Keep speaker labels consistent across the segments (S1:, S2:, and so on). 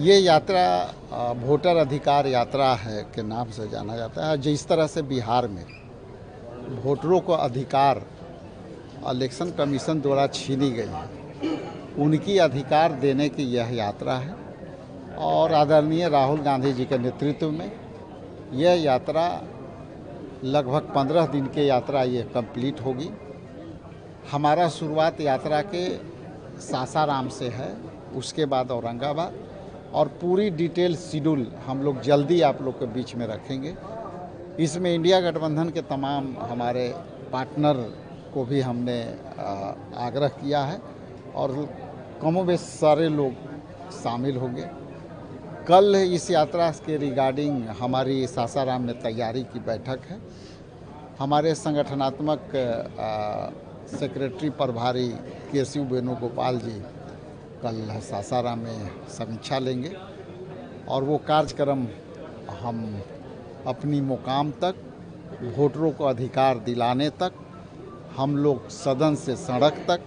S1: ये यात्रा वोटर अधिकार यात्रा है के नाम से जाना जाता है। जिस तरह से बिहार में वोटरों को अधिकार इलेक्शन कमीशन द्वारा छीनी गई है, उनकी अधिकार देने की यह यात्रा है। और आदरणीय राहुल गांधी जी के नेतृत्व में यह यात्रा लगभग 15 दिन की यात्रा ये कंप्लीट होगी। हमारा शुरुआत यात्रा के सासाराम से है, उसके बाद औरंगाबाद, और पूरी डिटेल शेड्यूल हम लोग जल्दी आप लोग के बीच में रखेंगे। इसमें इंडिया गठबंधन के तमाम हमारे पार्टनर को भी हमने आग्रह किया है और कमोबेश सारे लोग शामिल होंगे। कल इस यात्रा के रिगार्डिंग हमारी सासाराम में तैयारी की बैठक है। हमारे संगठनात्मक सेक्रेटरी प्रभारी केशव वेणुगोपाल जी कल सासाराम में समीक्षा लेंगे और वो कार्यक्रम हम अपनी मुकाम तक वोटरों को अधिकार दिलाने तक, हम लोग सदन से सड़क तक,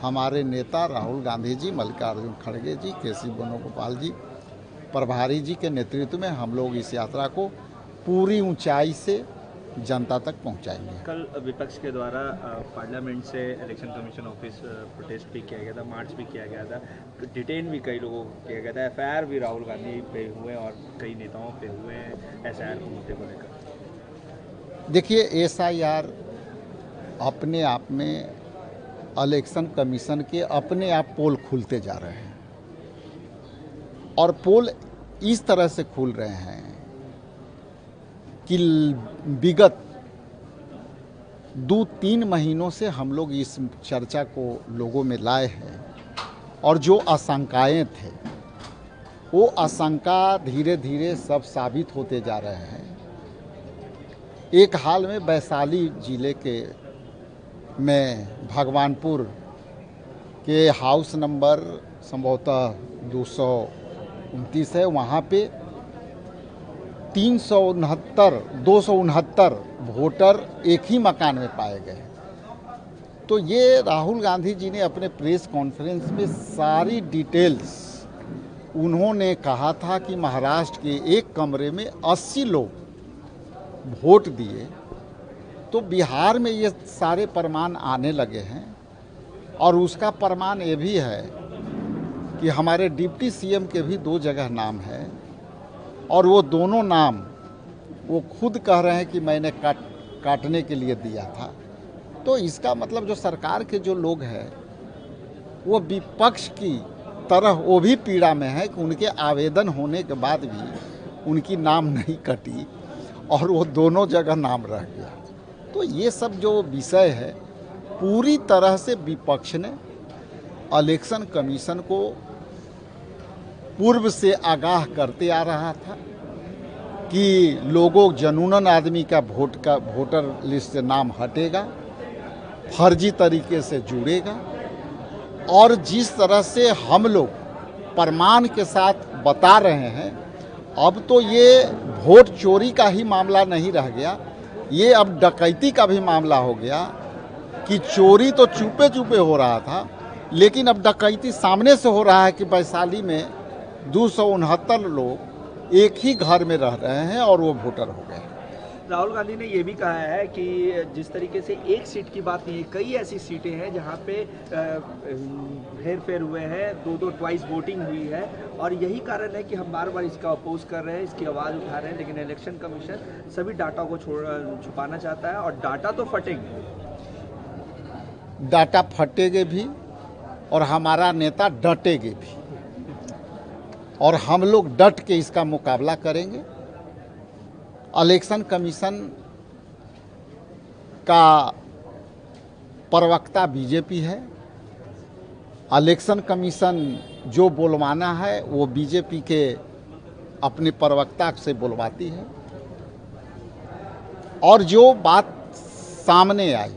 S1: हमारे नेता राहुल गांधी जी, मल्लिकार्जुन खड़गे जी, केशव वेणुगोपाल जी, प्रभारी जी के नेतृत्व में हम लोग इस यात्रा को पूरी ऊंचाई से जनता तक पहुंचाएंगे।
S2: कल विपक्ष के द्वारा पार्लियामेंट से इलेक्शन कमीशन ऑफिस प्रोटेस्ट भी किया गया था, मार्च भी किया गया था, डिटेन भी कई लोगों को किया गया था, एफआईआर भी राहुल गांधी पे हुए और कई नेताओं पे हुए हैं एसआईआर को मुद्दे को लेकर।
S1: देखिए, एसआईआर अपने आप में इलेक्शन कमीशन के अपने आप पोल खुलते जा रहे हैं और पोल इस तरह से खुल रहे हैं कि विगत 2-3 महीनों से हम लोग इस चर्चा को लोगों में लाए हैं और जो आशंकाएं थे वो आशंका धीरे धीरे सब साबित होते जा रहे हैं। एक हाल में वैशाली जिले के में भगवानपुर के हाउस नंबर संभवतः 229 है, वहाँ पे 269 वोटर एक ही मकान में पाए गए। तो ये राहुल गांधी जी ने अपने प्रेस कॉन्फ्रेंस में सारी डिटेल्स, उन्होंने कहा था कि महाराष्ट्र के एक कमरे में 80 लोग वोट दिए, तो बिहार में ये सारे प्रमाण आने लगे हैं। और उसका प्रमाण ये भी है कि हमारे डिप्टी सीएम के भी 2 जगह नाम है और वो दोनों नाम वो खुद कह रहे हैं कि मैंने काटने के लिए दिया था। तो इसका मतलब जो सरकार के जो लोग हैं वो विपक्ष की तरह वो भी पीड़ा में है कि उनके आवेदन होने के बाद भी उनकी नाम नहीं कटी और वो दोनों जगह नाम रह गया। तो ये सब जो विषय है, पूरी तरह से विपक्ष ने इलेक्शन कमीशन को पूर्व से आगाह करते आ रहा था कि लोगों जनूनन आदमी का वोटर लिस्ट से नाम हटेगा, फर्जी तरीके से जुड़ेगा। और जिस तरह से हम लोग प्रमाण के साथ बता रहे हैं, अब तो ये वोट चोरी का ही मामला नहीं रह गया, ये अब डकैती का भी मामला हो गया कि चोरी तो चुपे चुपे हो रहा था, लेकिन अब डकैती सामने से हो रहा है कि वैशाली में 269 लोग एक ही घर में रह रहे हैं और वो वोटर हो गए।
S2: राहुल गांधी ने ये भी कहा है कि जिस तरीके से एक सीट की बात नहीं है, कई ऐसी सीटें हैं जहां पे हेर फेर हुए हैं, 2 ट्वाइस वोटिंग हुई है और यही कारण है कि हम बार बार इसका अपोज कर रहे हैं, इसकी आवाज़ उठा रहे हैं। लेकिन इलेक्शन कमीशन सभी डाटा को छुपाना चाहता है और डाटा तो फटेंगे,
S1: डाटा फटेंगे भी और हमारा नेता डटेंगे भी और हम लोग डट के इसका मुकाबला करेंगे। इलेक्शन कमीशन का प्रवक्ता बीजेपी है, इलेक्शन कमीशन जो बुलवाना है वो बीजेपी के अपने प्रवक्ता से बुलवाती है। और जो बात सामने आई,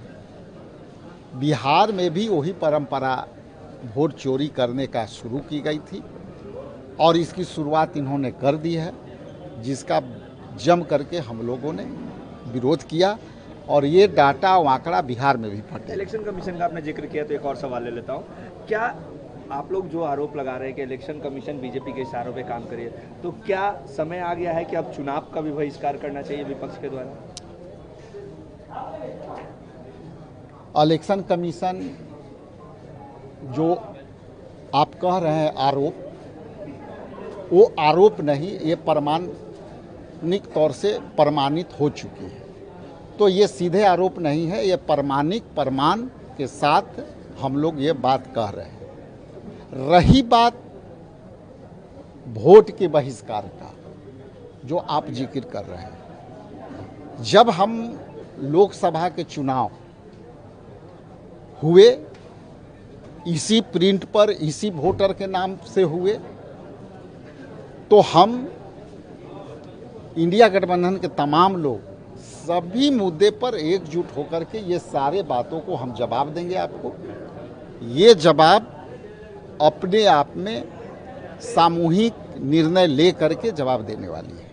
S1: बिहार में भी वही परंपरा वोट चोरी करने का शुरू की गई थी और इसकी शुरुआत इन्होंने कर दी है, जिसका जम करके हम लोगों ने विरोध किया और ये डाटा आंकड़ा बिहार में भी फटे।
S2: इलेक्शन कमीशन का आपने जिक्र किया तो एक और सवाल ले लेता हूँ। क्या आप लोग जो आरोप लगा रहे हैं कि इलेक्शन कमीशन बीजेपी के इशारों पे काम करिए, तो क्या समय आ गया है कि अब चुनाव का भी बहिष्कार करना चाहिए विपक्ष के द्वारा?
S1: इलेक्शन कमीशन जो आप कह रहे हैं आरोप, वो आरोप नहीं, ये प्रमाणिक तौर से प्रमाणित हो चुकी है। तो ये सीधे आरोप नहीं है, ये प्रमाण के साथ हम लोग ये बात कह रहे हैं। रही बात वोट के बहिष्कार का जो आप जिक्र कर रहे हैं, जब हम लोकसभा के चुनाव हुए इसी प्रिंट पर इसी वोटर के नाम से हुए, तो हम इंडिया गठबंधन के तमाम लोग सभी मुद्दे पर एकजुट होकर के ये सारे बातों को हम जवाब देंगे आपको। ये जवाब अपने आप में सामूहिक निर्णय ले करके जवाब देने वाली है।